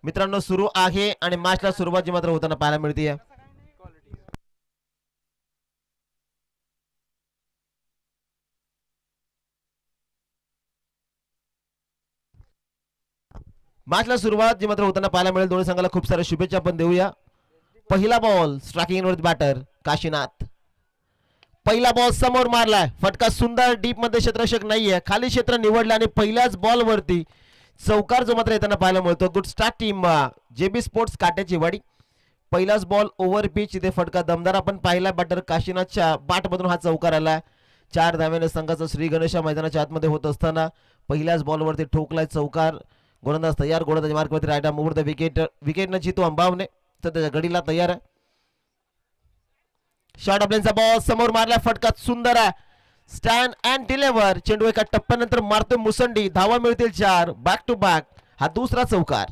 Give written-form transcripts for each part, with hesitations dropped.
मित्रांनो सुरू आहे आणि मॅचला सुरुवात मात्र होताना पाहायला मिळते. मॅचला सुरुवात जी मात्र होताना पाहायला मिळेल. दोन्ही संघाला खूप साऱ्या शुभेच्छा आपण देऊया. पहिला बॉल स्ट्रायकिंग वरती बॅटर काशीनाथ. पहिला बॉल समोर मारलाय, फटका सुंदर डीप मध्ये क्षेत्ररक्षक नाहीये, खाली क्षेत्र निवडलं आणि पहिल्याच बॉल वरती चौकार जो मात्र येताना पाहायला मिळतो. Good start team J B sports Katyachi Wadi. पहिलाच बॉल ओव्हर पिच, इथे फटका दमदार आपण पाहिला. बॅटर काशीनाथच्या बाटमधून हा चौकार आला. 4 धाव्याने संघाचा श्री गणेशा मैदानाच्या आतमध्ये होत असताना पहिल्याच बॉलवरती ठोकलाय चौकार. गोलंदाज तयार, गोलंदाज मार्कवरती right arm over the wicket. विकेटनं जितू अंबावने सध्याच्या गडीला तयार आहे. शॉर्ट ऑफलाईनचा बॉल समोर मारला, फटका सुंदर आहे. Stand and deliver. चेंडू एका टप्प्यानंतर मारतोय मुसंडी. धावा मिळतील 4 बॅक टू बॅक. हा दुसरा चौकार.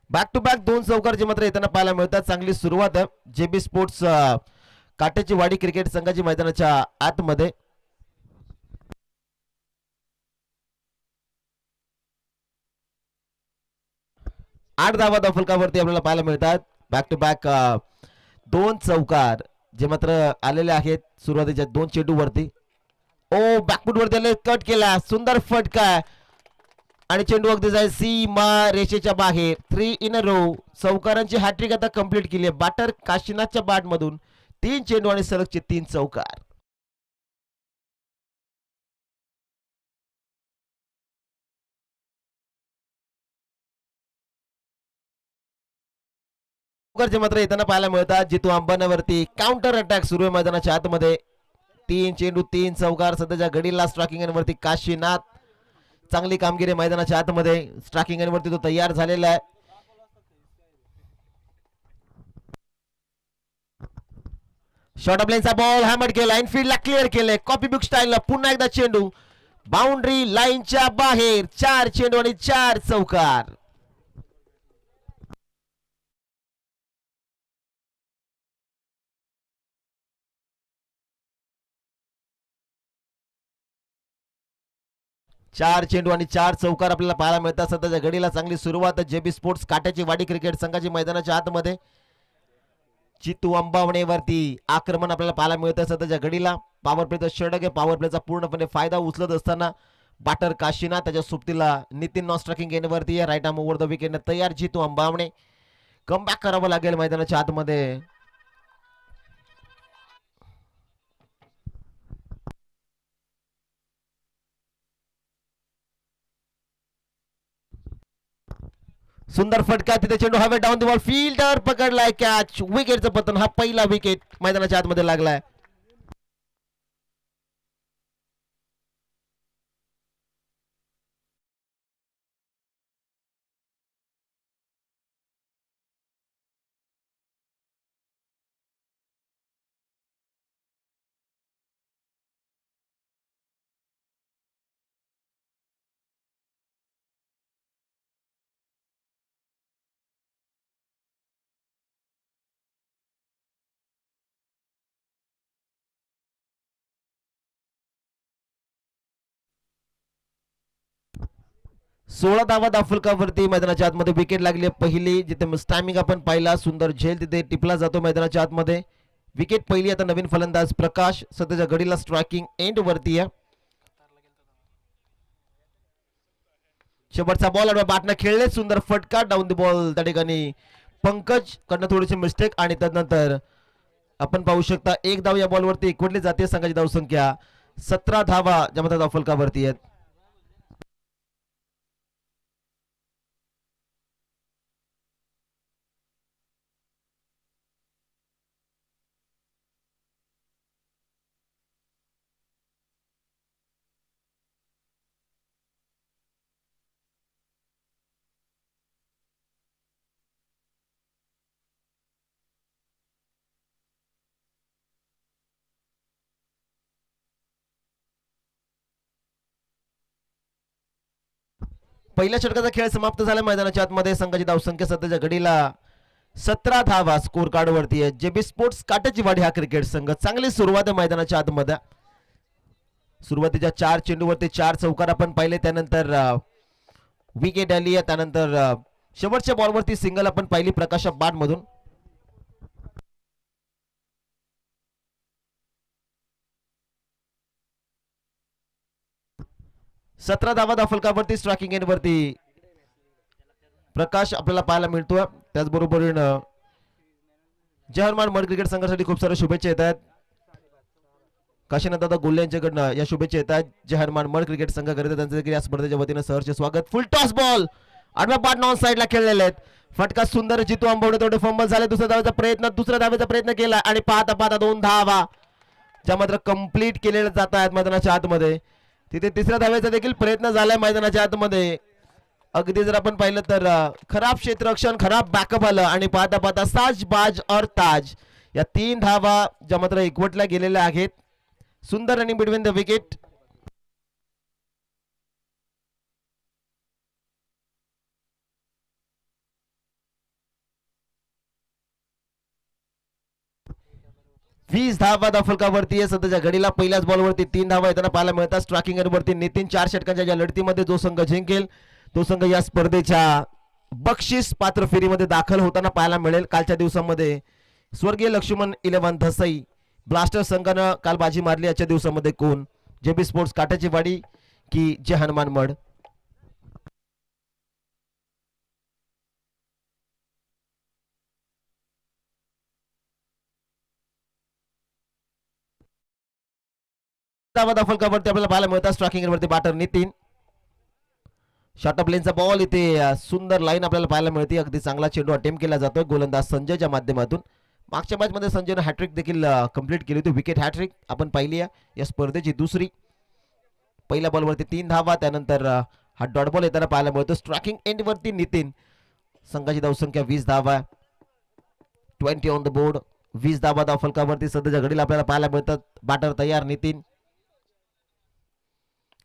बॅक टू बॅक 2 चौकार जे मात्र येताना पाहायला मिळतात. चांगली सुरुवात आहे जेबी स्पोर्ट्स काट्याची वाडी क्रिकेट संघाची मैदानाच्या आतमध्ये. आठ धावा फलकावरती आपल्याला पाहायला मिळतात. बॅक टू बॅक 2 चौकार जे मात्र आलेले आहेत सुरुवातीच्या 2 चेंडूवरती. ओ बॅकफूट वरती आले, कट केला, सुंदर फटका आणि चेंडू अगदी जाईल सीमा रेषेच्या बाहेर. 3 इन अ रो. चौकारांची हॅट्रिक आता कंप्लीट केली आहे बॅटर काशीनाथच्या बॅट मधून. 3 चेंडू आणि सलगचे 3 चौकार. जे मात्र येताना पाहायला मिळतात. जितू अंबानावरती काउंटर अटॅक सुरू आहे मैदानाच्या आतमध्ये. 3 चेंडू 3 चौकार. सध्याच्या घडीला स्ट्रायकिंग वरती काशीनाथ. चांगली कामगिरी मैदानाच्या आतमध्ये. स्ट्रायकिंग वरती तो तयार झालेला आहे. शॉर्ट ऑफ लाईनचा बॉल हॅमर केला, इनफिल्डला क्लिअर केलंय कॉपी बुक स्टाईलला. पुन्हा एकदा चेंडू बाउंड्री लाईनच्या बाहेर. 4 चेंडू आणि 4 चौकार. चार चेंडू आणि 4 चौकार आपल्याला पाहायला मिळतात. सध्याच्या घडीला चांगली सुरुवात जेबी स्पोर्ट्स काट्याची वाडी क्रिकेट संघाची मैदानाच्या आतमध्ये. चितू अंबावणेवरती आक्रमण आपल्याला पाहायला मिळतं सध्याच्या घडीला. पॉवर प्लेचा षटक आहे. पॉवर प्लेचा पूर्णपणे फायदा उचलत असताना बॅटर काशीनाथ त्याच्या सुप्तीला नितीन नॉन स्ट्रायकिंग एंडवरती आहे. Right arm over the wicket तयार चितू अंबावणे. कमबॅक करावं लागेल मैदानाच्या आतमध्ये. सुंदर फटका, तिथे चेंडू हवे डाऊन द बॉल. फिल्डर पकडलाय कॅच. विकेटचं पतन. हा पहिला विकेट मैदानाच्या आतमध्ये लागलाय. सोळा धावा फलकावरती मैदानाच्या आतमध्ये विकेट लागली पहिली. जिथे टायमिंग आपण पाहिला, सुंदर झेल तिथे टिपला जातो मैदानाच्या आतमध्ये. विकेट पहिली. आता नवीन फलंदाज प्रकाश सध्याच्या घडीला स्ट्रायकिंग एंड वरती आहे. शेवटचा बॉल बॅटनं खेळले, सुंदर फटका डाऊन द बॉल. त्या ठिकाणी पंकज कडनं थोडीशी मिस्टेक आणि त्यानंतर आपण पाहू शकता 1 धाव या बॉलवरती एकवटली जाते. संघाची धावसंख्या 17 धावा ज्यामध्ये धावफलकावरती आहेत. पहिल्या षटकाचा खेळ समाप्त झाला मैदानाच्या आतमध्ये. संघाची धावसंख्या सध्याच्या घडीला 17 धावा स्कोर कार्ड वरती आहे. जेबी स्पोर्ट्स काटेची वाडी हा क्रिकेट संघ. चांगली सुरुवात आहे मैदानाच्या आतमध्ये. सुरुवातीच्या 4 चेंडूवरती 4 चौकार आपण पाहिले, त्यानंतर विकेट आली आहे, त्यानंतर शेवटच्या बॉलवरती सिंगल आपण पाहिली प्रकाश बाण मधून. सतरा धावा धावफलकावरती स्ट्रायकिंग एंड वरती प्रकाश आपल्याला पाहायला मिळतोय. त्याचबरोबर जय हनुमान मड क्रिकेट संघासाठी खूप साऱ्या शुभेच्छा येत आहेत. काशीनाथ दादा गोल्ले यांच्याकडनं या शुभेच्छा येत आहेत. जय हनुमान मड क्रिकेट संघाकरिता त्यांचं देखील या स्पर्धेच्या वतीनं सहर्ष स्वागत. फुल टॉस बॉल आडव्या पाठ नॉन साईडला खेळलेले आहेत. फटका सुंदर जितू आंबवडे थोडे फंबल झाले. दुसऱ्या धावेचा प्रयत्न, दुसऱ्या धावेचा प्रयत्न केला आणि पाहता पाहता 2 धावा ज्या मात्र कंप्लीट केलेल्या जात आहेत मैदानाच्या आतमध्ये. तिथे तिसऱ्या धावेचा देखील प्रयत्न झालाय मैदानाच्या आतमध्ये. अगदी जर आपण पाहिलं तर खराब क्षेत्ररक्षण, खराब बॅकअप आलं आणि पाहता पाहता साज बाज और ताज या 3 धावा ज्या मात्र एकवटल्या गेलेल्या आहेत. सुंदर रनिंग बिटवीन द विकेट. वीस धावा धावफलकावरती आहे सध्याच्या घडीला. पहिल्याच बॉलवरती 3 धावा येताना पाहायला मिळतात. स्ट्रायकिंग वरती नितीन. 4 षटकांच्या या लढतीमध्ये जो संघ जिंकेल तो संघ या स्पर्धेच्या बक्षीस पात्र फेरीमध्ये दाखल होताना पाहायला मिळेल. कालच्या दिवसामध्ये स्वर्गीय लक्ष्मण 11 धसई ब्लास्टर संघानं काल बाजी मारली. आजच्या दिवसामध्ये कोण? जेबी स्पोर्ट्स काट्याची वाडी की जय हनुमान मड? धावफलकावरती आपल्याला पाहायला मिळतात. स्ट्रायकिंग वरती बॅटर नितीन. शॉर्ट ऑफ लेनचा बॉल इथे सुंदर लाईन आपल्याला पाहायला मिळते. अगदी चांगला चेंडू अटेम्प्ट केला जातोय गोलंदाज संजयच्या माध्यमातून. मागच्या मॅच मध्ये संजयने हॅट्रिक देखील कंप्लीट केली होती. विकेट हॅट्रिक आपण पाहिली आहे या स्पर्धेची दुसरी. पहिल्या बॉलवरती 3 धावा, त्यानंतर हा डॉट बॉल येताना पाहायला मिळतो. स्ट्रायकिंग एंड वरती नितीन. संघाची धावसंख्या 20 धावा, 20 ऑन द बोर्ड. 20 धावा धावफलकावरती सध्याच्या घडीला आपल्याला पाहायला मिळतात. बॅटर तयार नितीन.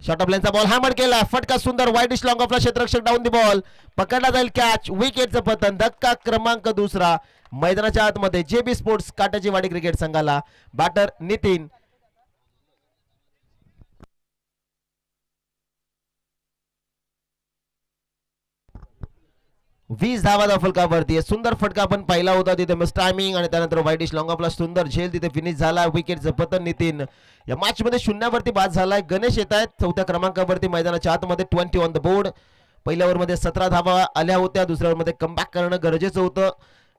शॉर्ट ऑफ लेनचा बॉल हॅमर केला. फटका सुंदर वाईडिश लॉंग ऑफला क्षेत्ररक्षक डाऊन दी बॉल. पकडला जाईल कॅच. विकेटचं पतन. धक्का क्रमांक दुसरा मैदानाच्या आतमध्ये. जेबी स्पोर्ट्स काट्याची वाडी क्रिकेट संघाला. बॅटर नितीन. वीस धावा धावफलकावरती. सुंदर फटका आपण पाहिला होता तिथे मिस टायमिंग आणि त्यानंतर वाईडिश लॉंग ऑफला सुंदर झेल तिथे फिनिश झाला. विकेटचं पतन नितीन. या मॅच मध्ये शून्यावरती बाद झालाय. गणेश येत आहेत चौथ्या क्रमांकावरती मैदानाच्या आतमध्ये. 20 ऑन द बोर्ड. पहिल्या ओव्हरमध्ये 17 धावा आल्या होत्या. दुसऱ्या ओव्हरमध्ये कमबॅक करणं गरजेचं होतं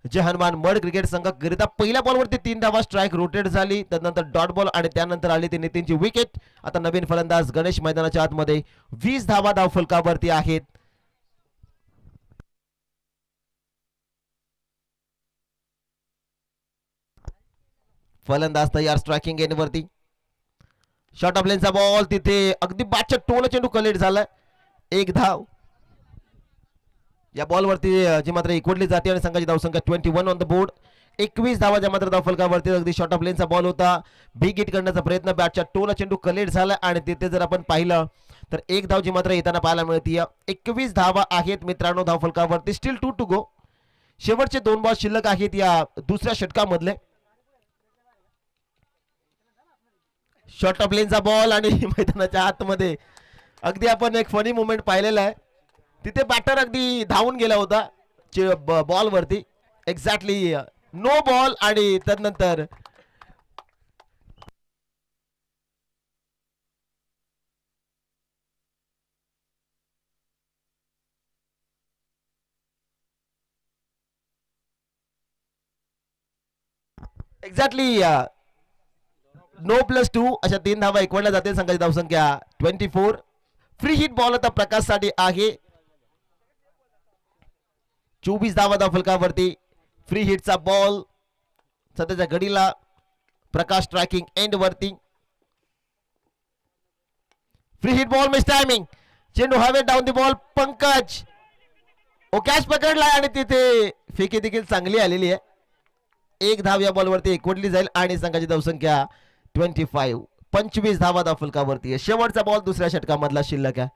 जय हनुमान मड क्रिकेट संघाकरिता. पहिल्या बॉलवरती 3 धावा स्ट्राईक रोटेट झाली, त्यानंतर डॉट बॉल आणि त्यानंतर आली ती नितीनची विकेट. आता नवीन फलंदाज गणेश मैदानाच्या आतमध्ये. 20 धावा धावफलकावरती आहेत. फलंदाज तयार स्ट्रायकिंग एंड वरती. शॉर्ट ऑफ लेनचा बॉल तिथे अगदी बादच्या टोला चेंडू कलेक्ट झालाय. 1 धाव या बॉलवरती जी मात्र एकवटली जाते आणि संघाची धावसंख्या 21 ऑन द बोर्ड. 21 धावा ज्या मात्र धावफलकावरती. अगदी शॉर्ट ऑफ लेनचा बॉल होता. बिग हिट करण्याचा प्रयत्न. बॅटच्या टोला चेंडू कलेक्ट झाला आणि तिथे जर आपण पाहिलं तर 1 धाव जी मात्र येताना पाहायला मिळते. 21 धावा आहेत मित्रांनो धावफलकावरती. Steel 2 to go. शेवटचे 2 बॉल शिल्लक आहेत या दुसऱ्या षटकामधले. शॉर्ट ऑफ लेनचा बॉल आणि मैदानाच्या आतमध्ये अगदी आपण एक फनी मुवमेंट पाहिलेला आहे. तिथे बॅटर अगदी धावून गेला होता बॉल वरती. एक्झॅक्टली नो बॉल आणि त्यानंतर एक्झॅक्टली नो +2 अशा 3 धावा एकवटल्या जाते. संघाची धावसंख्या 24. फ्री हिट बॉल आता प्रकाश साठी आहे. 24 धावा धावफलकावरती. फ्री हिटचा बॉल सध्याच्या घडीला प्रकाश स्ट्रायकिंग एंड वरती. Free hit ball miss timing. चेंडू हवे डाऊन दी बॉल. पंकज ओ कॅच पकडला आणि तिथे फेकी देखील चांगली आलेली आहे. 1 धाव या बॉलवरती एकवटली जाईल आणि संघाची धावसंख्या 25. 25 धावा धावफलकावरती. शेवटचा बॉल दुसऱ्या षटकामधला शिल्लक आहे.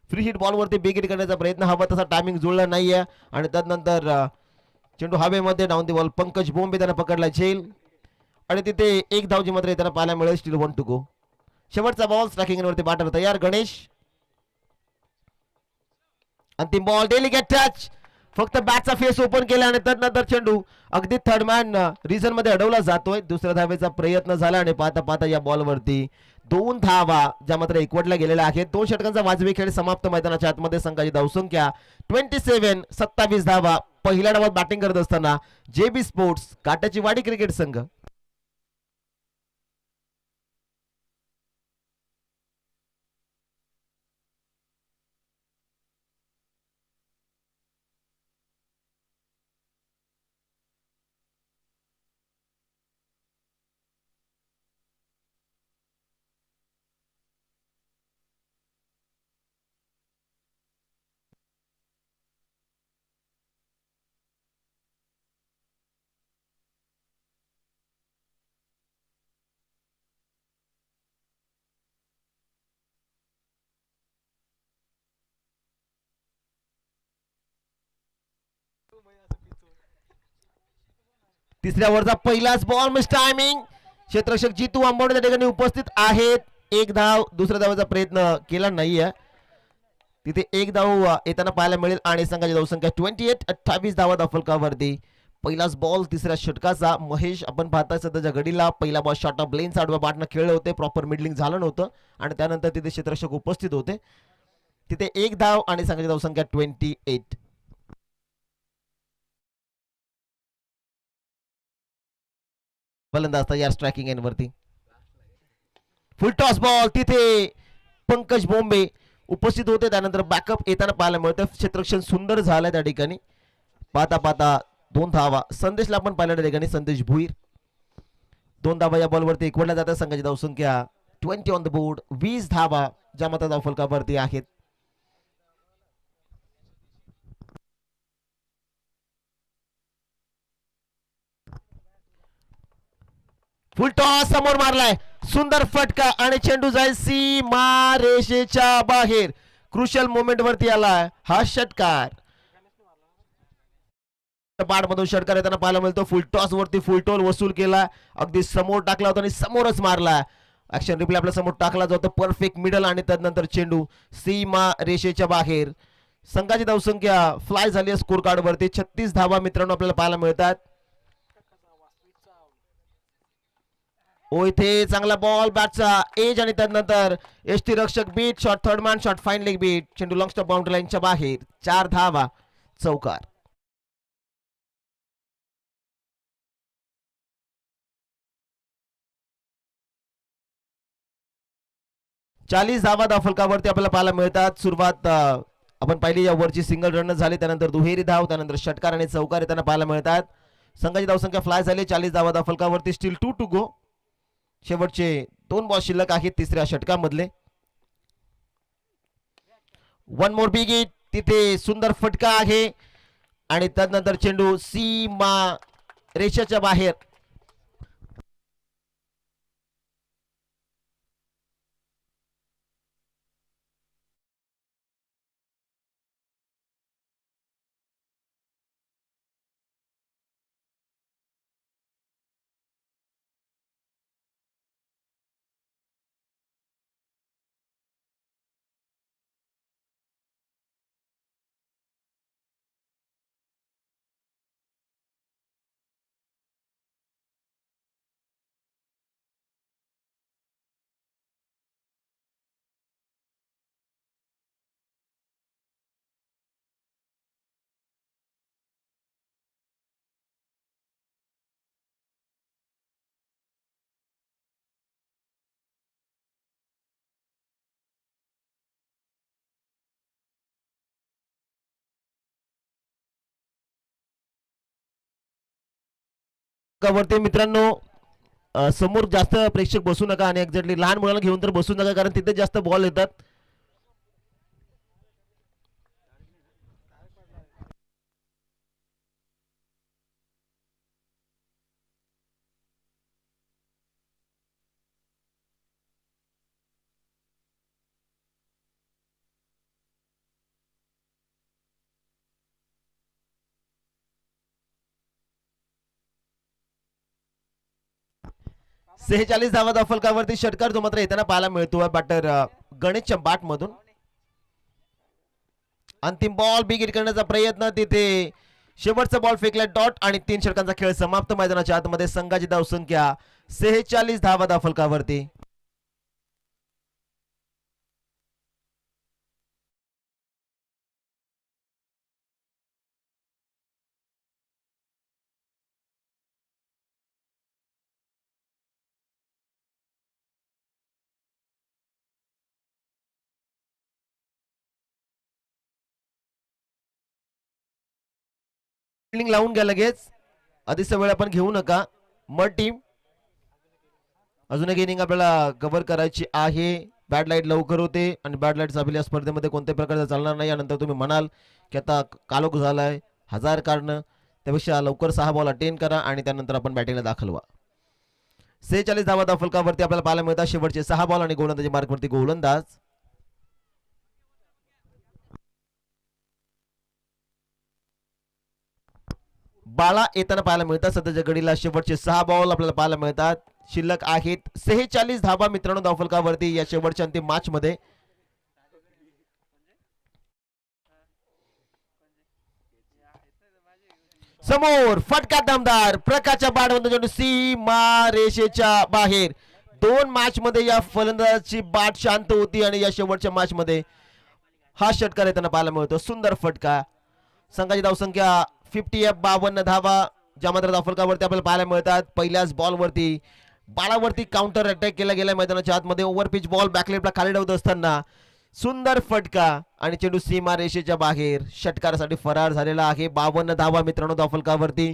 फ्री हिट बॉलवरती बिग हिट करण्याचा प्रयत्न, हवा तसा टायमिंग जुळला नाहीये आणि त्यानंतर चेंडू हवेमध्ये down the ball, Pankaj Bombay त्यानं पकडला झेल आणि तिथे एक धावची मात्र त्याला पाहायला मिळेल. Still 1 to go. शेवटचा बॉल स्ट्रायकिंग वरती बॅटर तयार. गणेश अंतिम बॉल, डेलिकेट टच, फक्त बॅटचा फेस ओपन केला आणि त्यानंतर चेंडू अगदी थर्ड मॅन रिझन मध्ये अडवला जातोय. दुसऱ्या धावेचा प्रयत्न झाला आणि पाहता पाहता या बॉलवरती 2 धावा ज्या मात्र एकवटल्या गेलेल्या आहेत. 2 षटकांचा वाजवी खेळ समाप्त. मैदानाच्या आतमध्ये संघाची धावसंख्या 27, 27 धावा. पहिल्या डावात बॅटिंग करत असताना जेबी स्पोर्ट्स काट्याची वाडी क्रिकेट संघ तिसऱ्या ओव्हरचा पहिलाच बॉल मिस टायमिंग. क्षेत्ररक्षक जितू आंबवणे त्या ठिकाणी उपस्थित आहेत. एक धाव, दुसऱ्या धावाचा प्रयत्न केला नाहीये. तिथे एक धाव येताना पाहायला मिळेल आणि संघाची धावसंख्या 28, 28 धावा धावफलकावरती. पहिलाच बॉल तिसऱ्या षटकाचा. महेश आपण पाहताय सध्याच्या घडीला पहिला बॉल शॉर्ट ऑफ लेन्स आडव्या बाटनं खेळले होते, प्रॉपर मिडलिंग झालं नव्हतं आणि त्यानंतर तिथे क्षेत्ररक्षक उपस्थित होते. तिथे एक धाव आणि संघाची धावसंख्या 28. फलंदाज तयार स्ट्रायकिंग एंड वरती. फुल टॉस बॉल, तिथे पंकज बोंबे उपस्थित होते. त्यानंतर बॅकअप येताना पाहायला मिळतं. क्षेत्ररक्षण सुंदर झालंय त्या ठिकाणी. पाहता पाहता 2 धावा. संदेशला आपण पाहिलं त्या ठिकाणी, संदेश भुईर. 2 धावा या बॉलवरती एकवटल्या जातात. संघाची धावसंख्या 20 ऑन द बोर्ड. 20 धावा ज्या मात्र धावफलकावरती आहेत. फुल टॉस समोर मारलाय, सुंदर फटका आणि चेंडू जाईल सीमा रेषेच्या बाहेर. क्रुशियल मोमेंट वरती आलाय हा षटकार. मधून षटकार येताना पाहायला मिळतो. फुल टॉस वरती फुल टोल वसूल केला, अगदी समोर टाकला होता आणि समोरच मारला. ऍक्शन रिप्ले आपल्या समोर टाकला जातो. परफेक्ट मिडल आणि त्यानंतर चेंडू सीमा रेषेच्या बाहेर. संघाची धावसंख्या फ्लाय झाली आहे स्कोर कार्ड वरती. 36 धावा मित्रांनो आपल्याला पाहायला मिळतात. ओ इथे चांगला बॉल बॅटचा एज आणि त्यानंतर एसटी रक्षक beat shot, third man shot, fine leg beat. चेंडू लॉंग स्टॉप बाउंड्री लाईनच्या बाहेर. 4 धावा, चौकार. चाळीस धावा धावफलकावरती आपल्याला पाहायला मिळतात. सुरुवात आपण पाहिली या ओव्हरची सिंगल रन झाली, त्यानंतर दुहेरी धाव, त्यानंतर षटकार आणि चौकार येताना पाहायला मिळतात. संघाची धावसंख्या फ्लाय झाली. 40 धावा धावफलकावरती. Steel 2 to go. शेवटचे 2 बॉल शिल्लक आहेत तिसऱ्या षटकामधले. 1 मोर बिग हिट. तिथे सुंदर फटका आहे आणि त्यानंतर चेंडू सीमा रेषेच्या बाहेर. वरती मित्रांनो समोर जास्त प्रेक्षक बसू नका आणि एक्झॅक्टली लहान मुलांना घेऊन तर बसू नका, कारण तिथे जास्त बॉल येतात. 46 धावा फलकावरती षटकार जो मात्र येताना पाहायला मिळतोय बॅटर गणेशच्या बॅट मधून. अंतिम बॉल बिग हिट करण्याचा प्रयत्न, तिथे शेवटचा बॉल फेकला डॉट आणि 3 षटकांचा खेळ समाप्त. मैदानाच्या आतमध्ये संघाची धावसंख्या 46 धावा फलकावरती. फिल्डिंग लावून घ्या लगेच, अधिकचा वेळ आपण घेऊ नका. मड टीम अजून एक इनिंग आपल्याला कव्हर करायची आहे. बॅड लाईट लवकर होते आणि बॅड लाईट या स्पर्धेमध्ये कोणत्याही प्रकारचा चालणार नाही. यानंतर तुम्ही म्हणाल की आता कालोख झालाय, 1000 काढणं, त्यापेक्षा लवकर 6 बॉल अटेंड करा आणि त्यानंतर आपण बॅटिंगला दाखल व्हा. 46 धावा फलकावरती आपल्याला पाहायला मिळतात. शेवटचे 6 बॉल आणि गोलंदाजी मार्कवरती गोलंदाज. बाळा येताना पाहायला मिळतात. सध्याच्या घडीला शेवटचे 6 बॉल आपल्याला पाहायला मिळतात. शिल्लक आहेत 46 धावा मित्रांनो धावफलकावरती या शेवटच्या अंतिम मॅच मध्ये. समोर फटका दमदार प्रकाशच्या बॅटमधून चेंडू सीमा रेषेच्या बाहेर. 2 मॅच मध्ये या फलंदाजाची बॅट शांत होती आणि या शेवटच्या मॅच मध्ये हा षटकार येताना पाहायला मिळतो. सुंदर फटका. संघाची धावसंख्या 52 धावा ज्या मात्र धावफलकावरती आपल्याला पाहायला मिळतात. पहिल्याच बॉलवरती बाळावरती काउंटर अटॅक केला गेला मैदानाच्या आतमध्ये. ओव्हरपिच बॉल बॅकलेटला खाली डावत असताना सुंदर फटका आणि चेंडू सीमा रेषेच्या बाहेर. षटकारासाठी फरार झालेला आहे. 52 धावा मित्रांनो धावफलकावरती.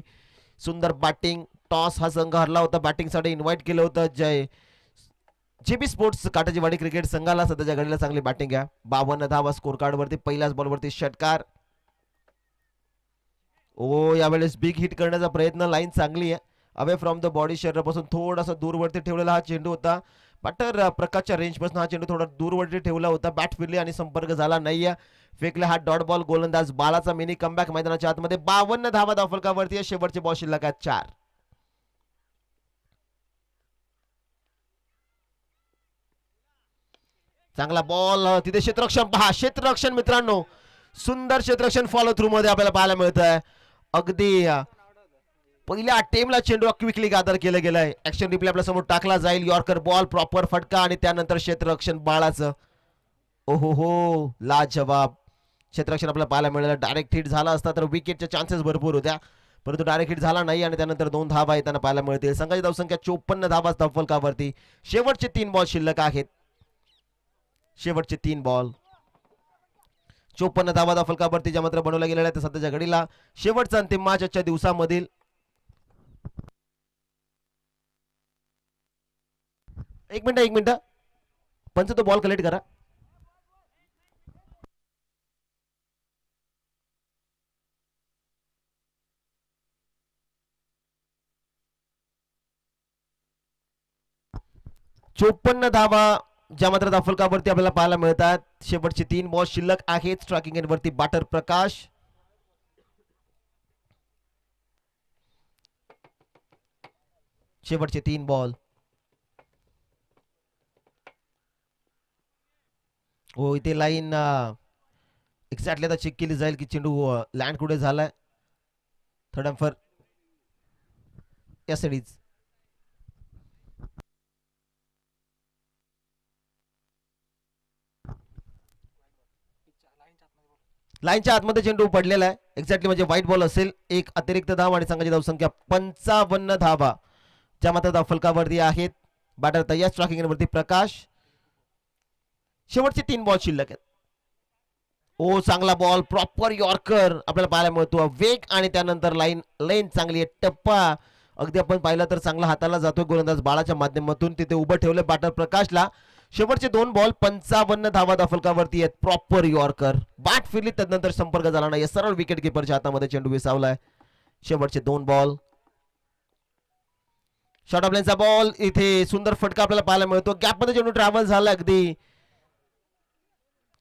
सुंदर बॅटिंग. टॉस हा संघ हरला होता, बॅटिंगसाठी इन्व्हाइट केलं होतं. जय जेबी स्पोर्ट्स काटाचीवाडी क्रिकेट संघाला सध्याच्या घडीला चांगली बॅटिंग आहे. 52 धावा स्कोर कार्ड वरती. पहिल्याच बॉलवरती षटकार. ओ यावेळेस बिग हिट करण्याचा प्रयत्न. लाईन चांगली आहे. अवे फ्रॉम द बॉडी शरीरापासून थोडासा दूरवरती ठेवलेला हा चेंडू होता. बॅटर प्रकाशच्या रेंज पासून हा चेंडू थोडा दूरवरती ठेवला होता. बॅट फिरली आणि संपर्क झाला नाहीये. फेकला हा डॉट बॉल. गोलंदाज बालाचा मिनी कमबॅक मैदानाच्या आतमध्ये. 52 धावा धावफलकावरती. शेवटचे बॉल शिल्लक आहेत 4. चांगला बॉल. तिथे क्षेत्ररक्षण पहा. क्षेत्ररक्षण मित्रांनो, सुंदर क्षेत्ररक्षण फॉलो थ्रू मध्ये आपल्याला पाहायला मिळत आहे. अगदी पहिल्या टेमला चेंडू क्विकली गादर केलं गेलाय. ऍक्शन रिप्ले आपल्या समोर टाकला जाईल. यॉर्कर बॉल, प्रॉपर फटका आणि त्यानंतर क्षेत्ररक्षण बाळाचं. ओहो हो, लाजवाब क्षेत्ररक्षण आपल्याला पाहायला मिळालं. डायरेक्ट हिट झाला असता तर विकेटचे चान्सेस भरपूर होत्या, परंतु डायरेक्ट हिट झाला नाही आणि त्यानंतर 2 धावा येताना पाहायला मिळतील. संघाची धावसंख्या 54 धावा धावफलकावरती. शेवटचे 3 बॉल शिल्लक आहेत. शेवटचे 3 बॉल. 54 धावा धावफलकावरती ज्या मात्र बनवल्या गेलेल्या आहेत सध्याच्या घडीला. शेवटचा अंतिम मॅच आजच्या दिवसामधील. एक मिनिट पंच तो बॉल कलेक्ट करा. चोपन्न धावा ज्या मात्र धावफलकावरती आपल्याला पाहायला मिळतात. शेवटचे 3 बॉल शिल्लक आहेत. स्ट्रायकिंग एंड वरती बॅटर प्रकाश. शेवटचे 3 बॉल. हो इथे लाईन एक्झॅक्टली आता चेक केली जाईल की चेंडू लँड कुठे झालाय. थर्ड एम्पर या सिडीज. लाईनच्या आतमध्ये चेंडू पडलेला आहे. एक्झॅक्टली म्हणजे व्हाईट बॉल असेल. एक अतिरिक्त धाव आणि संघाची धावसंख्या 55 धावा ज्या मात्र धावफलकावरती आहेत. बॅटर तयार. स्ट्रायकिंग एंड वरती प्रकाश. शेवटचे 3 बॉल शिल्लक आहेत. ओ चांगला बॉल, प्रॉपर यॉर्कर आपल्याला पाहायला मिळतो. वेग आणि त्यानंतर लाईन चांगली आहे. टप्पा अगदी आपण पाहिलं तर चांगला हाताला जातोय गोलंदाज बाळाच्या माध्यमातून. तिथे उभं ठेवलं बॅटर प्रकाशला. शेवटचे 2 बॉल 55 धावा धावफलकावरती आहेत. Proper yorker. बॅट फिरली त्यानंतर संपर्क झाला नाही. सरळ विकेट किपरच्या हातामध्ये चेंडू विसावलाय. शेवटचे 2 बॉल. शॉर्ट ऑफ लाईनचा बॉल. इथे सुंदर फटका आपल्याला पाहायला मिळतो. गॅपमध्ये चेंडू ट्रॅव्हल झाला. अगदी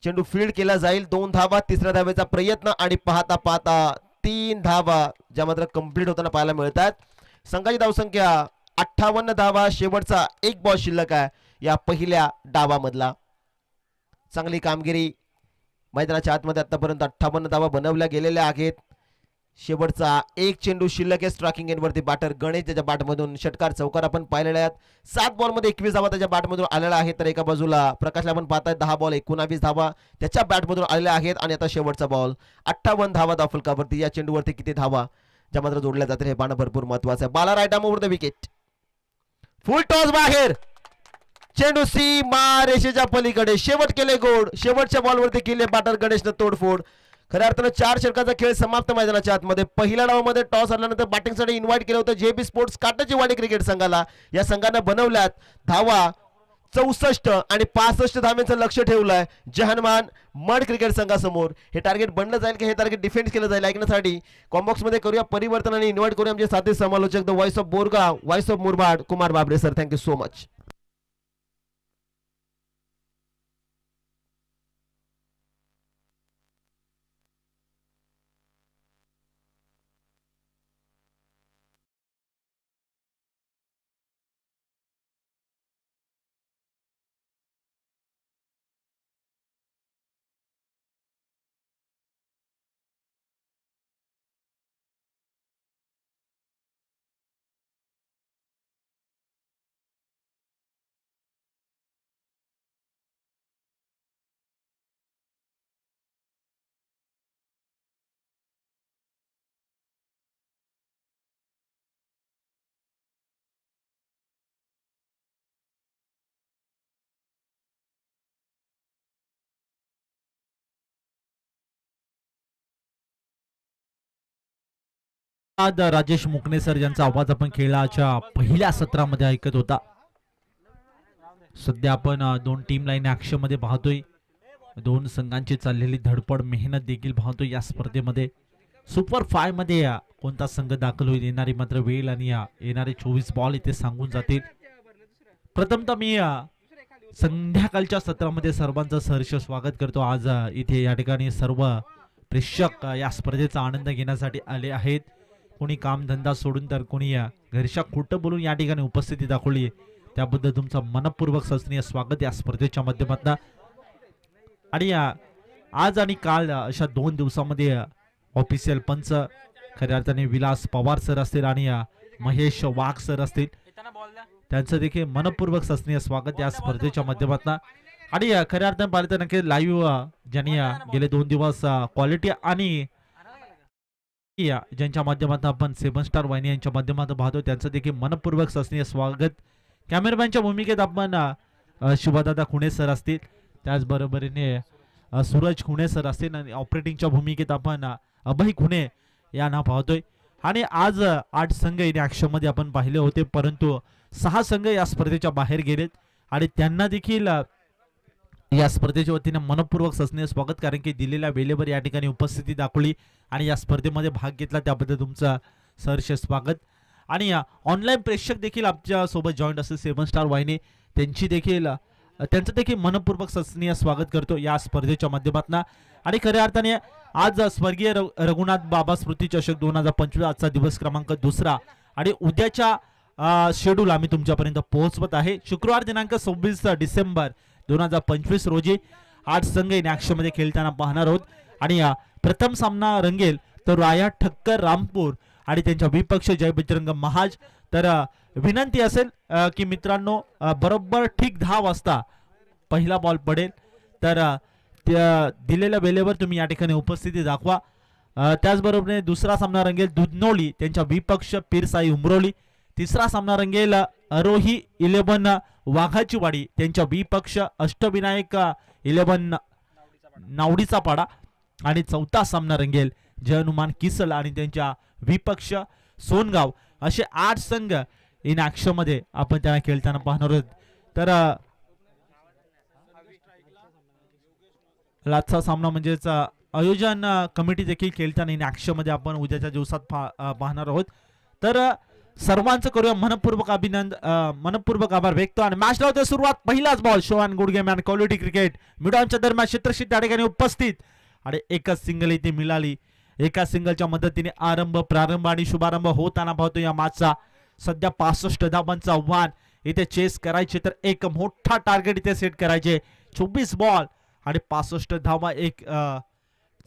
चेंडू फील्ड केला जाईल. 2 धावा. तिसऱ्या धावेचा प्रयत्न आणि पाहता पाहता 3 धावा ज्या मात्र कंप्लीट होताना पाहायला मिळतात. संघाची धावसंख्या 58 धावा, शेवटचा एक बॉल शिल्लक आहे या पहिल्या डावामधला. चांगली कामगिरी मैदानाच्या आतमध्ये आतापर्यंत 58 धावा बनवल्या गेलेल्या आहेत. शेवटचा एक चेंडू शिल्लक आहे. स्ट्रायकिंग एंडवरती बॅटर गणेश त्याच्या बॅटमधून षटकार चौकार आपण पाहिलेले आहेत. 7 बॉलमध्ये 21 धावा त्याच्या बॅटमधून आलेला आहे. तर एका बाजूला प्रकाशला आपण पाहताय 10 बॉल 19 धावा त्याच्या बॅटमधून आलेल्या आहेत. आणि आता शेवटचा बॉल 58 धावा धावफलकावरती. या चेंडूवरती किती धावा ज्या मात्र जोडल्या जातील हे पाहणं भरपूर महत्वाचं आहे. Bala right arm over the wicket. Full toss बाहेर. चेंडू सीमा रेषेच्या पलीकडे. शेवट केले गोड. शेवटच्या बॉलवरती केले बॅटर गणेशनं तोडफोड. खऱ्या अर्थानं 4 षटकाचा खेळ समाप्त मैदानाच्या आतमध्ये. पहिल्या डावामध्ये टॉस आल्यानंतर बॅटिंगसाठी इन्व्हाइट केलं होतं जेबी स्पोर्ट्स काटाची वाडी क्रिकेट संघाला. या संघानं बनवल्यात धावा 64 आणि 65 धावेचं लक्ष ठेवलंय जहानमान मड क्रिकेट संघासमोर. हे टार्गेट बनलं जाईल की हे टार्गेट डिफेंड केलं जाईल ऐकण्यासाठी कॉम्बॉक्स मध्ये करूया परिवर्तन आणि इन्व्हाइट करूया आमचे साथी समालोचक the voice of Borgaon, voice of Murbad, Kumar Babre sir. Thank you so much. आज राजेश मुकणे सर यांचा आवाज आपण खेळाच्या पहिल्या सत्रामध्ये ऐकत होता. सध्या आपण 2 टीम लाईन ऍक्शन मध्ये पाहतोय. 2 संघांची चाललेली धडपड मेहनत देखील पाहतोय या स्पर्धेमध्ये. सुपर 5 मध्ये कोणता संघ दाखल होईल येणारी मात्र वेळ आणि येणारे 24 बॉल इथे सांगून जातील. प्रथमतः मी संध्याकाळच्या सत्रामध्ये सर्वांचं सहर्ष स्वागत करतो. आज इथे या ठिकाणी सर्व प्रेक्षक या स्पर्धेचा आनंद घेण्यासाठी आले आहेत. कोणी कामधंदा सोडून तर कोणी घरच्या खोटं बोलून या ठिकाणी उपस्थिती दाखवली. त्याबद्दल तुमचं मनपूर्वक सस्नीय स्वागत या स्पर्धेच्या माध्यमातून. आणि आज आणि काल अशा 2 दिवसामध्ये ऑफिशियल पंच खऱ्या अर्थाने विलास पवार सर असतील आणि महेश वाघ सर असतील. त्यांचं देखील मनपूर्वक सस्नीय स्वागत या स्पर्धेच्या माध्यमातून. आणि खऱ्या अर्थाने पाहिलं तर नक्की लाईव्ह ज्यांनी गेले 2 दिवस क्वालिटी आणि ज्यांच्या माध्यमातून आपण 7 स्टार वाहिनी यांच्या माध्यमातून पाहतो त्यांचं देखील मनपूर्वक सस्नीय स्वागत. कॅमेरामॅनच्या भूमिकेत आपण शुभदादा खुणे सर असतील, त्याचबरोबरीने सूरज खुणे सर असतील आणि ऑपरेटिंगच्या भूमिकेत आपण अभय खुणे यांना पाहतोय. आणि आज 8 संघ ऍक्शन मध्ये आपण पाहिले होते, परंतु 6 संघ या स्पर्धेच्या बाहेर गेलेत आणि त्यांना देखील या स्पर्धेच्या वतीने मनपूर्वक सस्नेह स्वागत, कारण की दिलेल्या वेळेवर या ठिकाणी उपस्थिती दाखवली आणि या स्पर्धेमध्ये भाग घेतला त्याबद्दल तुमचं सहर्ष स्वागत. आणि ऑनलाईन प्रेक्षक देखील आमच्या सोबत जॉईंट असतील 7 स्टार वाहिनी, त्यांचं देखील मनपूर्वक सस्नेह स्वागत करतो या स्पर्धेच्या माध्यमातून. आणि खऱ्या अर्थाने आज स्वर्गीय रघुनाथ बाबा स्मृती चषक 2025 आजचा दिवस क्रमांक 2 आणि उद्याच्या शेड्यूल आम्ही तुमच्यापर्यंत पोहोचवत आहे. शुक्रवार दिनांक 26 डिसेंबर 2025 रोजी 8 संघ ऍक्शन मध्ये खेळताना पाहणार आहोत. आणि प्रथम सामना रंगेल तर राया ठक्कर रामपूर आणि त्यांच्या विपक्ष जय बजरंग महाज. तर विनंती असेल की मित्रांनो बरोबर ठीक 10 वाजता पहिला बॉल पडेल, तर त्या दिलेल्या वेळेवर तुम्ही या ठिकाणी उपस्थिती दाखवा. त्याचबरोबर दुसरा सामना रंगेल दुधनोली त्यांच्या विपक्ष पीरसाई उमरोली. तिसरा सामना रंगेल अरोही 11 वाघाची वाडी त्यांच्या विपक्ष अष्टविनायक 11 नावडीचा पाडा. आणि चौथा सामना रंगेल जय हनुमान किसल आणि त्यांच्या विपक्ष सोनगाव. असे 8 संघ इन ऍक्शन मध्ये आपण त्यांना खेळताना पाहणार आहोत. तर आजचा सामना म्हणजेच आयोजन कमिटी देखील खेळताना इन ऍक्शन मध्ये आपण उद्याच्या दिवसात पाहणार आहोत. तर सर्वांचं करूया मनपूर्वक अभिनंदन, मनपूर्वक आभार व्यक्त. आणि मॅच लावते सुरुवात. पहिलाच ball show and good game and quality cricket मिडॉनच्या दरम्यान क्षेत्रक्षित त्या ठिकाणी उपस्थित आणि एकच सिंगल इथे मिळाली. एका सिंगलच्या मदतीने प्रारंभ आणि शुभारंभ होताना पाहतो या मॅचचा. सध्या 65 धावांचं आव्हान इथे चेस करायचे, तर एक मोठा टार्गेट इथे सेट करायचे. 24 बॉल आणि 65 धावा, एक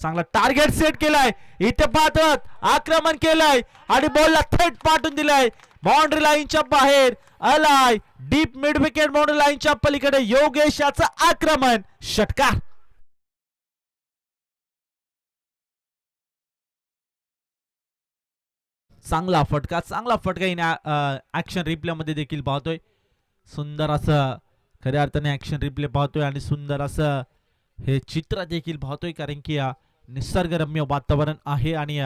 चांगला टार्गेट सेट केलाय. इथे पाहत आक्रमण केलंय आणि बॉलला थेट पाठवून दिलाय बाउंड्री लाईनच्या बाहेर. आलाय डीप मिड विकेट बाउंड्री लाईनच्या पलीकडे योगेश याचं आक्रमण, षटकार. चांगला फटका इन ऍक्शन रिप्ले मध्ये देखील पाहतोय. सुंदर असं खऱ्या अर्थाने ऍक्शन रिप्ले पाहतोय आणि सुंदर असं हे चित्र देखील पाहतोय, कारण की निसर्गरम्य वातावरण आहे. आणि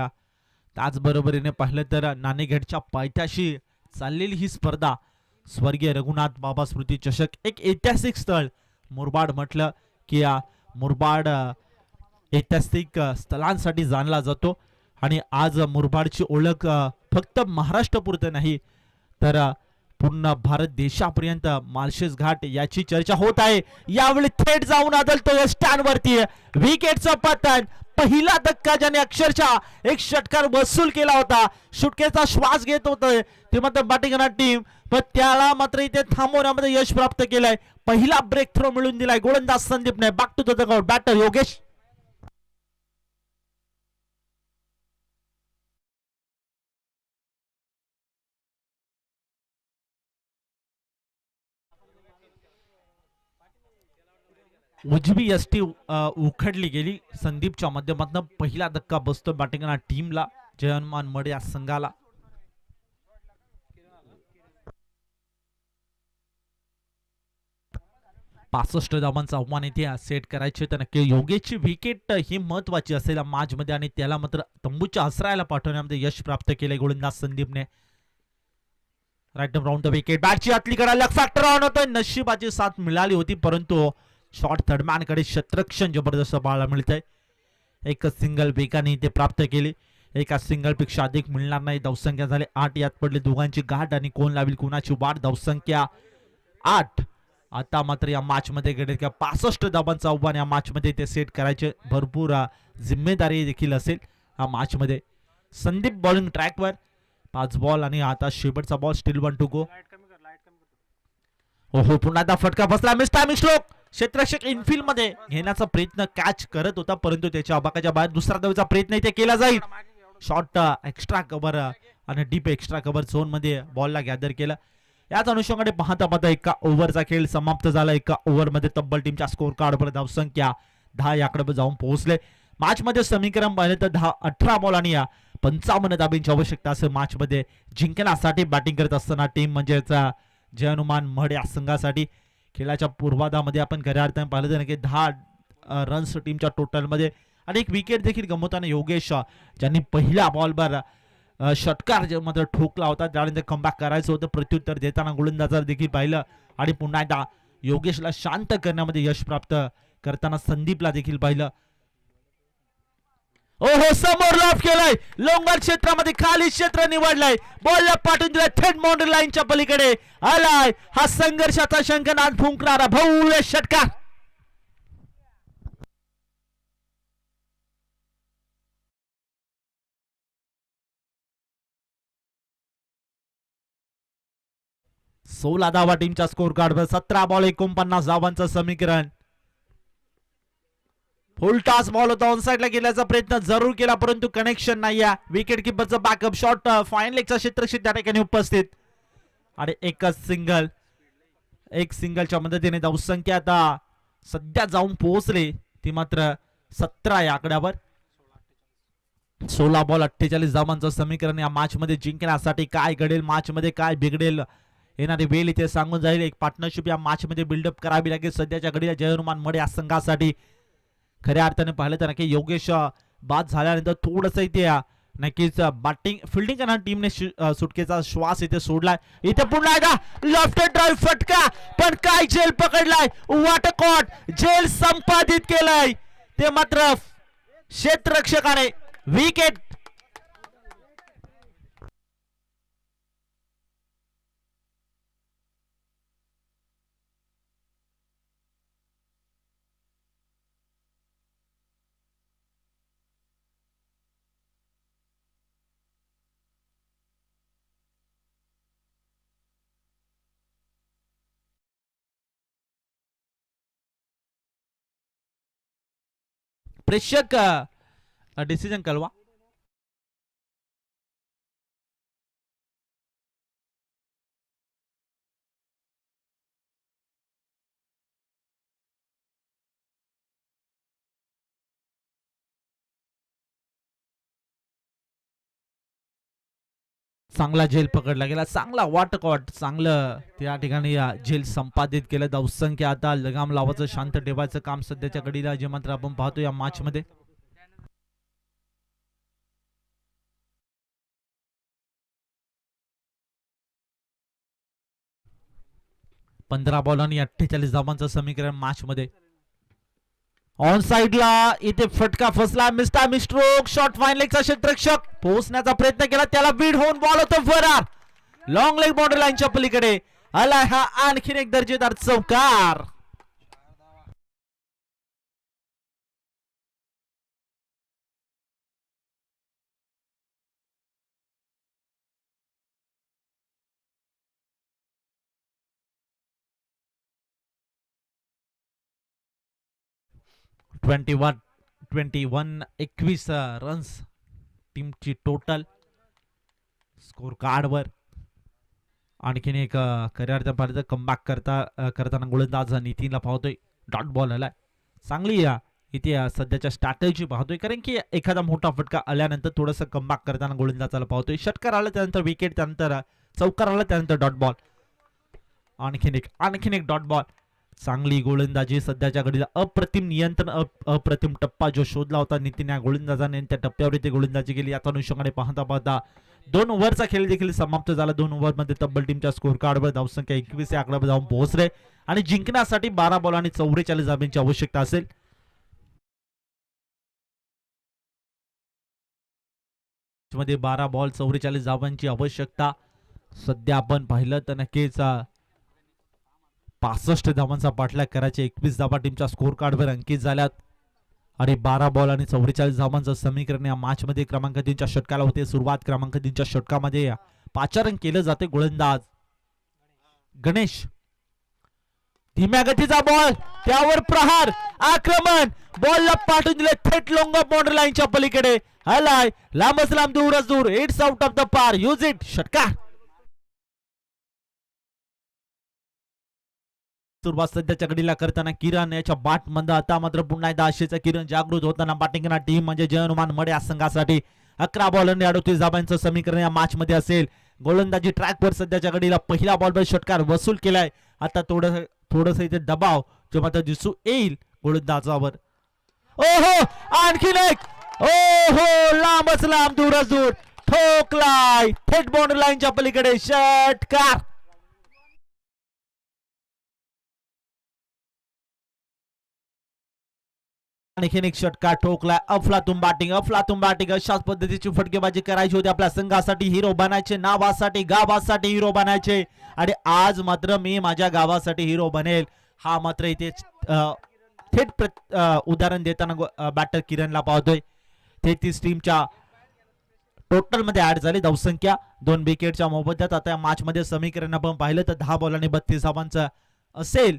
त्याचबरोबरीने पाहिलं तर नाणेघाटच्या पायथ्याशी चाललेली ही स्पर्धा स्वर्गीय रघुनाथ बाबा स्मृती चषक, एक ऐतिहासिक स्थळ. मुरबाड म्हटलं की मुरबाड ऐतिहासिक स्थळांसाठी जाणला जातो आणि आज मुरबाडची ओळख फक्त महाराष्ट्रापुरतं नाही तर पूर्ण भारत देशापर्यंत माळशेज घाट याची चर्चा होत आहे. यावेळी थेट जाऊन आदळतो स्टँड वरती विकेटचं पतन. पहिला धक्का ज्याने अक्षरशः एक षटकार वसूल केला होता, सुटकेचा श्वास घेत होते ते मात्र बॅटिंग टीम, पण त्याला मात्र इथे थांबवण्यामध्ये यश प्राप्त केलंय. पहिला ब्रेक थ्रो मिळून दिलाय गोलंदाज संदीपने. Back to the batter Yogesh. उजवी यष्टी उखडली गेली संदीपच्या माध्यमातून. पहिला धक्का बसतो बॅटिंग टीमला, जयमान मड या संघाला. पासष्ट धावांचं आव्हान इथे सेट करायचे, तर नक्की योगेशची विकेट ही महत्वाची असेल मॅच मध्ये आणि त्याला मात्र तंबूच्या आसरायला पाठवण्यामध्ये यश प्राप्त केले गोलंदाज संदीपने. राईट राऊंड द विकेट, बॅटची आतली कडा लक फॅक्टर ऑन होतोय. नशिबाची साथ मिळाली होती, परंतु शॉर्ट थर्डमॅन कडे शतरक्षण जबरदस्त पाहायला मिळतंय. एक सिंगल वेगाने इथे प्राप्त केली. एका सिंगल पेक्षा अधिक मिळणार नाही. धावसंख्या झाले 8. यात पडले दोघांची गाठ आणि कोण लावेल कोणाची वाट. धावसंख्या 8. आता मात्र या मॅच मध्ये घडेल का 65 धावांचं आव्हान या मॅच मध्ये ते सेट करायचे. भरपूर जिम्मेदारी देखील असेल या मॅच मध्ये. संदीप बॉलिंग ट्रॅकवर 5 बॉल आणि आता शेवटचा बॉल. स्टील 1 टू गो. हो पुन्हा एकदा फटका बसला. Miss timing stroke. क्षेत्ररक्षक इनफिल्ड मध्ये घेण्याचा प्रयत्न कॅच करत होता, परंतु त्याच्या आबाकाच्या बाहेर. दुसरा धावेचा प्रयत्न इथे केला जाईल. शॉर्ट एक्स्ट्रा कव्हर आणि डीप एक्स्ट्रा कव्हर झोन मध्ये बॉलला गॅदर केला. याच अनुषंगाने पाहता पाहता एका ओव्हरचा खेळ समाप्त झाला. एका ओव्हर मध्ये तब्बल टीमच्या स्कोर कार्डवर धावसंख्या 10 याकडे जाऊन पोहोचले. मॅच मध्ये समीकरण पाहिलं तर 18 बॉल आणि 55 धाबींची आवश्यकता असेल मॅच मध्ये जिंकण्यासाठी. बॅटिंग करत असताना टीम म्हणजेच जय हनुमान मड या संघासाठी. खेळाच्या पूर्वार्धामध्ये आपण खऱ्या अर्थाने पाहिलं तर की 10 रन्स टीमच्या टोटल मध्ये आणि एक विकेट देखील गमवताना योगेश ज्यांनी पहिल्या बॉलवर षटकार मात्र ठोकला होता, त्यानंतर कमबॅक करायचं होतं. प्रत्युत्तर देताना गोलंदाजाला देखील पाहिलं आणि पुन्हा एकदा योगेशला शांत करण्यामध्ये यश प्राप्त करताना संदीपला देखील पाहिलं. ओहो समोर लॉफ केलाय. लोंगर क्षेत्रामध्ये खाली क्षेत्र निवडलंय. बॉलला पाठवून दिलाय थेट बाउंड्री लाईनच्या पलीकडे. आलाय हा संघर्षाचा शंखनाद फुंकणारा भव्य षटकार. सोळा धावा टीमच्या स्कोर कार्डवर. 17 बॉल 49 धावांचं समीकरण. फुल टॉस बॉल होता. ऑन साइडला गेल्याचा प्रयत्न जरूर केला, परंतु कनेक्शन नाही. विकेट किपरचं बॅकअप शॉट फाईन लेगचा क्षेत्रक्षक त्या ठिकाणी उपस्थित आणि एकच सिंगल. एक सिंगलच्या मदतीने धावसंख्या आता सध्या जाऊन पोहोचले ती मात्र 17 या आकड्यावर. 16 बॉल 48 धावांचं समीकरण. या मॅच मध्ये जिंकण्यासाठी काय घडेल, मॅच मध्ये काय बिघडेल येणारी वेळ इथे सांगून जाईल. एक पार्टनरशिप या मॅच मध्ये बिल्डअप करावी लागेल सध्याच्या घडीला जय हनुमान मड या संघासाठी. खऱ्या अर्थाने पाहिलं तर नक्की योगेश बाद झाल्यानंतर थोडस इथे नक्कीच बॅटिंग फिल्डिंग करणार टीमने सुटकेचा श्वास इथे सोडलाय. इथे पुन्हा एकदा लेफ्ट ड्राइव्ह फटका, पण काय जेल पकडलाय. वाटकॉट जेल संपादित केलाय ते मात्र क्षेत्ररक्षकाने. विकेट प्रेक्षक डिसिजन कळवा. चांगला झेल पकडला गेला, चांगला वाटकॉट, चांगलं त्या ठिकाणी झेल संपादित केलं. धावसंख्या आता लगाम लावायचं, शांत ठेवायचं काम सध्याच्या घडीला जे मात्र आपण पाहतो या मॅच मध्ये. पंधरा बॉल आणि 48 धावांचं समीकरण मॅच मध्ये. ऑन साइडला इथे फटका फसला. मिस्टर स्ट्रोक शॉट फाईन लेगचा क्षेत्ररक्षक पोहोचण्याचा प्रयत्न केला, त्याला बीड होऊन बॉल होतो फरार. लॉंग लेग बॉर्डर लाईनच्या पलीकडे आला हा आणखीन एक दर्जेदार चौकार. ट्वेंटी वन 21 रन्स टीमची टोटल स्कोर कार्डवर. आणखीन एक खऱ्या अर्थानं पाहिलं कमबॅक करताना गोलंदाज नितीनला पाहतोय. डॉट बॉल आलाय. चांगली इथे सध्याच्या स्ट्रॅटेजी पाहतोय, कारण की एखादा मोठा फटका आल्यानंतर थोडंसं कमबॅक करताना गोलंदाजाला पाहतोय. षटकार आला त्यानंतर विकेट, त्यानंतर चौकार आला त्यानंतर डॉट बॉल. आणखीन एक डॉट बॉल. चांगली गोलंदाजी सध्याच्या घडीला. अप्रतिम नियंत्रण, अप्रतिम टप्पा जो शोधला होता नितीन या गोलंदाजाने, त्या टप्प्यावर इथे गोलंदाजी केली. याचा अनुषंगाने पाहता 2 ओव्हरचा खेळ देखील समाप्त झाला. 2 ओव्हरमध्ये तब्बल टीमच्या स्कोर कार्डवर धावसंख्या 21 या आकड्यावर जाऊन पोहोचले आणि जिंकण्यासाठी 12 बॉल आणि 44 धावांची आवश्यकता असेल. मध्ये 12 बॉल 44 धावांची आवश्यकता. सध्या आपण पाहिलं तर नक्कीच 65 धावांचा पाठलाग करायचे. 21 धावा टीमच्या स्कोर कार्डवर अंकित झाल्यात आणि 12 बॉल आणि 44 धावांचं समीकरण या मॅच मध्ये क्रमांक 3च्या षटकाला होते. सुरुवात क्रमांक 3च्या षटकामध्ये पाचारण केलं जाते. गोलंदाज गणेश. धीम्या गतीचा बॉल, त्यावर प्रहार, आक्रमण, बॉलला पाठवून दिले थेट लॉंग बॉर्डर लाईनच्या पलीकडे. हलाय लांबच लांब, दूरच दूर. इट्स आउट ऑफ द पार. Use it. षटकार. सुरुवात सध्याच्या घडीला करताना किरण याच्या बॅट मध्ये. आता मात्र पुन्हा एकदा आशेचा किरण जागृत होताना बॅटिंग करणार टीम म्हणजे जय हनुमान मड या संघासाठी. 11 बॉल आणि 38 धावांचं समीकरण या मॅच मध्ये असेल. गोलंदाजी ट्रॅकवर सध्याच्या घडीला पहिला बॉलवर षटकार वसूल केलाय. आता थोडस इथे दबाव जो मात्र दिसू येईल गोलंदाजावर. ओहो आणखीन एक. ओहो लांबच लांब, दूरच दूर. ठोकलाय थेट बॉर्डर लाईनच्या पलीकडे. षटकार. आणखीन एक षटकार ठोकलाय. अफलातून बॅटिंग. अशाच पद्धतीची फटकेबाजी करायची होती. आपल्या संघासाठी हिरो बनायचे, नावासाठी गावासाठी हिरो बनायचे आणि आज मात्र मी माझ्या गावासाठी हिरो बनेल. हा मात्र इथे थेट उदाहरण देताना बॅटर किरणला पाहतोय. 33 टीमच्या टोटल मध्ये ऍड झाली धावसंख्या 2 विकेटच्या मोबदल्यात. आता या मॅच मध्ये समीकरण आपण पाहिलं तर 10 बॉल आणि 32 धावांचं असेल.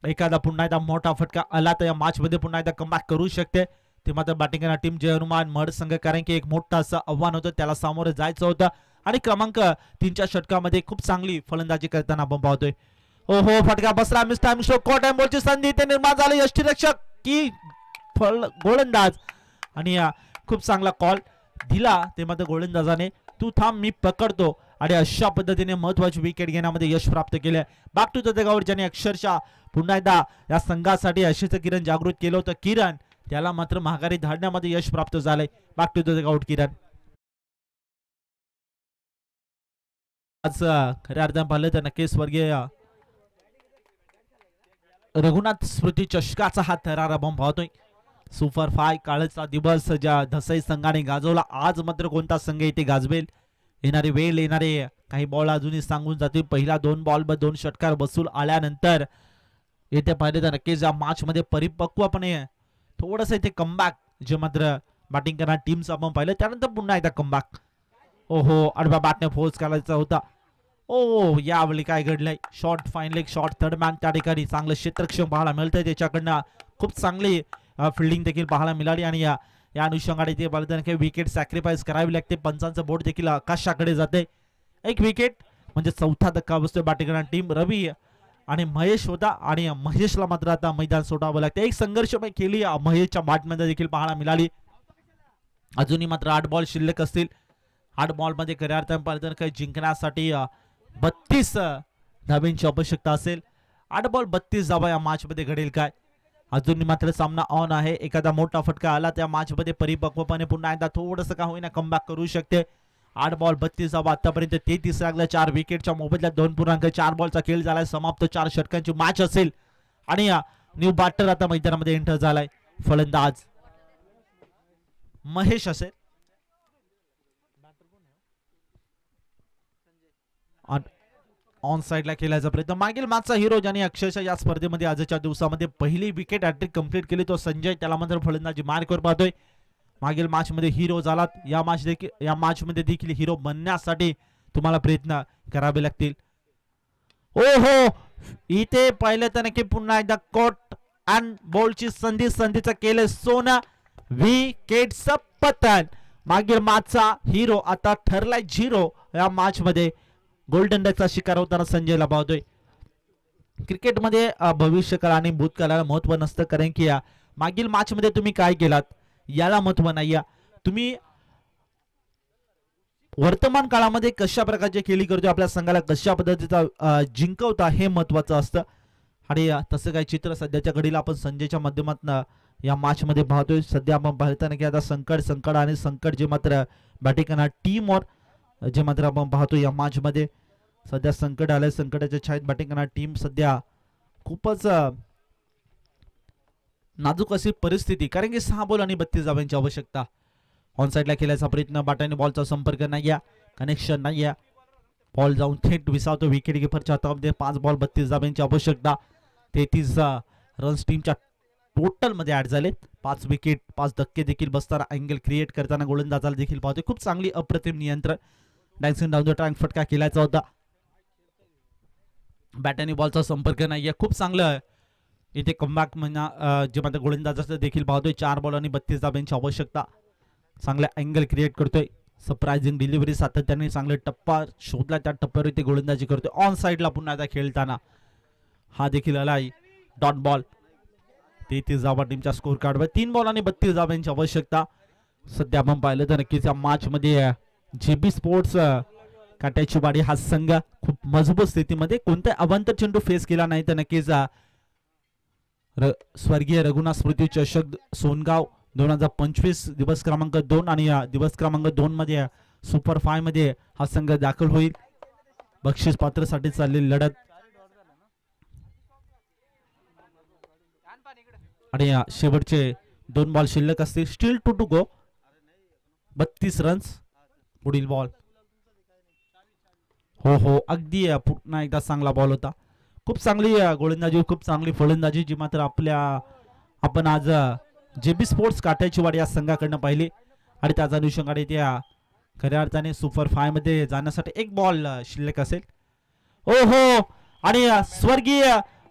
एखादा पुन्हा एकदा मोठा फटका आला तर या मॅच मध्ये पुन्हा एकदा कमबॅक करू शकते. ते मात्र बॅटिंग करणार टीम जय हनुमान मड संघ, कारण की एक मोठं असं आव्हान होतं, त्याला सामोरं जायचं होतं आणि क्रमांक 3च्या षटकामध्ये खूप चांगली फलंदाजी करताना आपण पाहतोय. ओहो फटका बसला. मिस्टर शॉर्ट टाइम बॉलची संधी इथे निर्माण झाली. यष्टीरक्षक की गोलंदाज आणि खूप चांगला कॉल दिला ते मात्र गोलंदाजाने. तू थांब मी पकडतो आणि अशा पद्धतीने महत्वाची विकेट घेण्यामध्ये यश प्राप्त केले. बॅक टू द जगावर ज्याने अक्षरशः पुन्हा एकदा या संघासाठी आशेचं किरण जागृत केलं होतं. किरण त्याला मात्र माघारी धाडण्यामध्ये यश प्राप्त झालंय. बॅक टू द जगावर किरण. आज खऱ्या अर्थानं पाहिलं तर नक्कीच स्वर्गीय रघुनाथ स्मृती चषकाचा हा थरार बॉम्ब पाहतोय. सुपर 5 काळचा दिवस ज्या धसई संघाने गाजवला, आज मात्र कोणता संघ इथे गाजवेल. येणारी वेळ, येणारे काही बॉल अजूनही सांगून जातील. पहिला 2 बॉल 2 षटकार बसूल आल्यानंतर येथे पाहिले तर नक्कीच या मॅच मध्ये परिपक्वपणे थोडस इथे कमबॅक जे मात्र बॅटिंग करणार टीमचं आपण पाहिलं. त्यानंतर पुन्हा एकदा कमबॅक. ओहो आडव्या बॅटने फोर्स करायचा होता. ओ यावेळी काय घडलंय. Short fine leg short third man त्या ठिकाणी चांगलं क्षेत्ररक्षण पाहायला मिळतंय त्याच्याकडनं. खूप चांगली फिल्डिंग देखील पाहायला मिळाली आणि या अनुषंगाने ते पाहिलं काही विकेट सॅक्रिफाईस करावी लागते. पंचांचं बोट देखील आकाशाकडे जाते. एक विकेट म्हणजे चौथा धक्का बसतोय बॅटिंग टीम. रवी आणि महेश होता आणि महेशला मात्र आता मैदान सोडावं लागतं. एक संघर्षमय खेळी महेशच्या बॅटमध्ये देखील पाहायला मिळाली. अजूनही मात्र 8 बॉल शिल्लक असतील. 8 बॉल मध्ये खऱ्या अर्थाने पाहिलं काही जिंकण्यासाठी 32 धाब्यांची आवश्यकता असेल. 8 बॉल 32 धावा या मॅच मध्ये घडेल काय? अजून मात्र सामना ऑन आहे. एखादा मोठा फटका आला त्या मॅच मध्ये परिपक्वपणे पुन्हा एकदा थोडंसं का होईना कमबॅक करू शकते. 8 बॉल 32 धावा आतापर्यंत 33 लागल्या. 4 विकेटच्या मोबदल्यात 2.4 बॉलचा खेळ झालाय. समाप्त 4 षटकांची मॅच असेल आणि न्यू बॅटर आता मैदानामध्ये एंटर झालाय. फलंदाज महेश असेल. ऑन साइडला केल्याचा प्रयत्न. मागील मॅचचा हिरो ज्याने अक्षरशः या स्पर्धेमध्ये आजच्या दिवसामध्ये पहिली विकेट हॅट्रिक कंप्लीट केली तो संजय. त्याला मात्र फलंदाजी मार्कवर पाहतोय. मागील मॅच मध्ये हिरो झालात. या मॅच मध्ये देखील हिरो बनण्यासाठी तुम्हाला प्रयत्न करावे लागतील. ओहो इथे पाहिलं तर नक्की पुन्हा एकदा कॉट अँड बॉलची संधीचं केलं सोनं. विकेटचं पतन. मागील मॅचचा हिरो आता ठरलाय 0. या मॅच मध्ये गोल्डन डकचा शिकार होताना संजयला पाहतोय. क्रिकेटमध्ये भविष्यकाळ आणि भूतकाळाला महत्व नसतं कारण की मागील मॅच मध्ये तुम्ही काय केलात याला महत्व नाही. तुम्ही वर्तमान काळामध्ये कशा प्रकारचे खेळी करतो आपल्या संघाला कशा पद्धतीचा जिंकवता हे महत्वाचं असतं. आणि तसं काही चित्र सध्याच्या घडीला आपण संजयच्या माध्यमातून या मॅच मध्ये पाहतोय. सध्या आपण पाहताना की आता संकट आणि संकट जे मात्र बॅटिंग टीम और जे मात्र आपण पाहतो या मॅच मध्ये सध्या संकट आलंय. संकटाच्या छायेत बॅटिंग टीम सध्या खूपच नाजूक अशी परिस्थिती कारण की 6 बॉल आणि 32 धाब्यांची आवश्यकता. ऑन साइडला केल्याचा प्रयत्न. बॅटाने बॉलचा संपर्क नाही. कनेक्शन नाही. बॉल जाऊन थेट विसावतो विकेट किपरच्या हातामध्ये. 5 बॉल 32 धाब्यांची आवश्यकता. 33 रन्स टीमच्या टोटल मध्ये ऍड झाले. 5 विकेट 5 धक्के देखील बसताना अँगल क्रिएट करताना गोलंदाजाला देखील पाहतोय. खूप चांगली अप्रतिम नियंत्रण. डायसिंग डाऊन द ट्रँक फटका केलाचा होता. बॅटाने बॉलचा संपर्क नाही. खूप चांगलं इथे कमबॅक म्हणा जे मात्र गोलंदाजाचं देखील पाहतोय. 4 बॉल आणि 32 धाब्यांची आवश्यकता. चांगला अँगल क्रिएट करतोय. सरप्राइझिंग डिलिव्हरी सातत्याने चांगले टप्पा शोधला. त्या टप्प्यावर इथे गोलंदाजी करतोय. ऑन साइडला पुन्हा एकदा खेळताना हा देखील आलाय डॉट बॉल. 33 धावा टीमच्या स्कोर कार्डवर. 3 बॉल आणि 32 धाब्यांची आवश्यकता. सध्या आपण पाहिलं तर नक्कीच या मॅच मध्ये जेबी स्पोर्ट्स काट्याची वाडी हा संघ खूप मजबूत स्थितीमध्ये कोणत्या अवांतर चेंडू फेस केला नाही तर नक्कीच स्वर्गीय रघुनाथ स्मृती चषक सोनगाव 2025 दिवस क्रमांक 2 आणि दिवस क्रमांक 2 मध्ये सुपर 5 मध्ये हा संघ दाखल होईल. बक्षीस पात्रसाठी चाललेली लढत आणि शेवटचे 2 बॉल शिल्लक असतील. Still to go. 32 रन्स. पुढील बॉल. हो अगदी पुन्हा एकदा चांगला बॉल होता. खूप चांगली गोलंदाजी खूप चांगली फलंदाजी जी मात्र आपण आज जेबी स्पोर्ट्स काट्याची वाडी या संघाकडनं पाहिली आणि त्याचा अनुषंगाने त्या खऱ्या अर्थाने सुपर 5 मध्ये जाण्यासाठी 1 बॉल शिल्लक असेल. ओहो आणि स्वर्गीय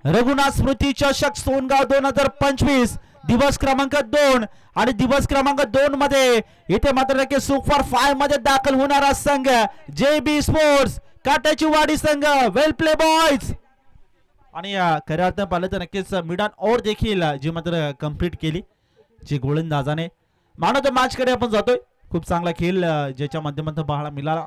रघुनाथ स्मृती चषक सोनगाव 2025 दिवस क्रमांक 2 आणि दिवस क्रमांक 2 मध्ये इथे मात्र नक्की सुपर 5 मध्ये दाखल होणारा संघ जेबी स्पोर्ट्स काट्याची वाडी संघ. वेल प्ले बॉयज. आणि खऱ्या अर्थाने पाहिलं तर नक्कीच मिडन ओव्हर देखील जी मात्र कंप्लीट केली जी गोलंदाजाने. मॅन ऑफ द मॅच कडे आपण जातोय. खूप चांगला खेळ ज्याच्या माध्यमातून पाहायला मिळाला.